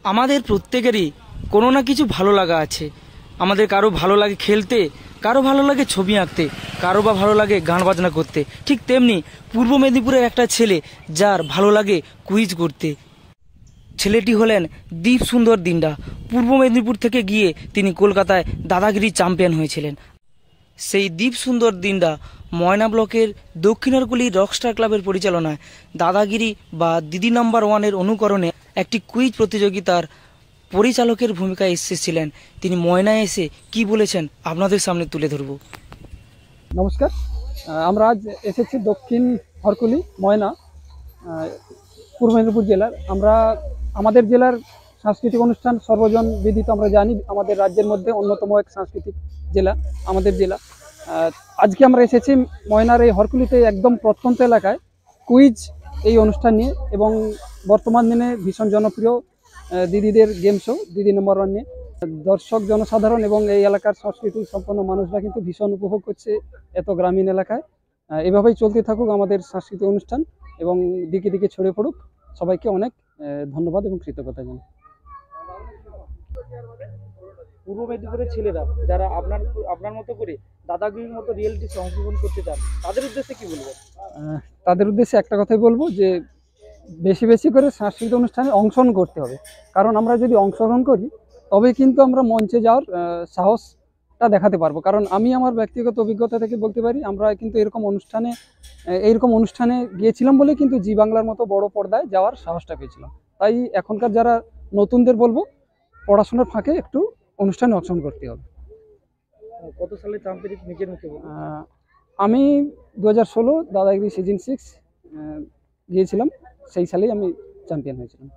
আমাদের প্রত্যেকেরই কোনো না কিছু ভালো লাগা আছে। আমাদের কারো ভালো লাগে খেলতে, কারো ভালো লাগে ছবি আঁকতে, কারো বা ভালো লাগে গান বাজনা করতে। ঠিক তেমনি পূর্ব মেদিনীপুরের একটা ছেলে যার ভালো লাগে কুইজ করতে। ছেলেটি হলেন দীপ সুন্দর দিন্ডা। পূর্ব মেদিনীপুর থেকে গিয়ে তিনি কলকাতায় দাদাগিরি চ্যাম্পিয়ন হয়েছিলেন। সেই দীপ সুন্দর দিন্ডা ময়না ব্লকের দক্ষিণারগুলি রকস্টার ক্লাবের পরিচালনায় দাদাগিরি বা দিদি নাম্বার ওয়ানের অনুকরণে একটি কুইজ প্রতিযোগিতার পরিচালকের ভূমিকায় এসেছিলেন। তিনি ময়নায় এসে কি বলেছেন আপনাদের সামনে তুলে ধরব। নমস্কার, আমরা আজ এসেছি দক্ষিণ হরকুলি ময়না, পূর্ব মেদিনীপুর জেলার। আমাদের জেলার সাংস্কৃতিক অনুষ্ঠান সর্বজন বিদিত। আমরা জানি আমাদের রাজ্যের মধ্যে অন্যতম এক সাংস্কৃতিক জেলা আমাদের জেলা। আজকে আমরা এসেছি ময়নার এই হরকুলিতে একদম প্রত্যন্ত এলাকায় কুইজ এই অনুষ্ঠান নিয়ে, এবং বর্তমান দিনে ভীষণ জনপ্রিয় দিদিদের গেম শো দিদি নম্বর ওয়ান নিয়ে দর্শক জনসাধারণ এবং এই এলাকার সংস্কৃতি সম্পন্ন মানুষরা কিন্তু ভীষণ উপভোগ করছে এত গ্রামীণ এলাকায়। এভাবেই চলতে থাকুক আমাদের সাংস্কৃতিক অনুষ্ঠান এবং দিকে দিকে ছড়িয়ে পড়ুক। সবাইকে অনেক ধন্যবাদ এবং কৃতজ্ঞতা জানাই। পূর্ব মেদিনীপুরের ছেলেরা যারা আপনার মতো করে দাদাগিরির মতো রিয়েলিটি অংশগ্রহণ করতে চান, তাদের উদ্দেশ্যে কি বলবেন? তাদের উদ্দেশ্যে একটা কথাই বলবো যে বেশি বেশি করে সাংস্কৃতিক অনুষ্ঠানে অংশগ্রহণ করতে হবে। কারণ আমরা যদি অংশগ্রহণ করি তবে কিন্তু আমরা মঞ্চে যাওয়ার সাহসটা দেখাতে পারবো। কারণ আমি আমার ব্যক্তিগত অভিজ্ঞতা থেকে বলতে পারি, আমরা কিন্তু এইরকম অনুষ্ঠানে গিয়েছিলাম বলে কিন্তু জি বাংলার মতো বড় পর্দায় যাওয়ার সাহসটা পেয়েছিলাম। তাই এখনকার যারা নতুনদের বলবো, পড়াশোনার ফাঁকে একটু অনুষ্ঠানে অংশগ্রহণ করতে হবে। কত সালে চ্যাম্পিয়নশিপ নিজের মুখে বলুন? আমি 2016 দাদাগিরি সিজন 6 গিয়েছিলাম, সেই সালেই আমি চ্যাম্পিয়ন হয়েছিলাম।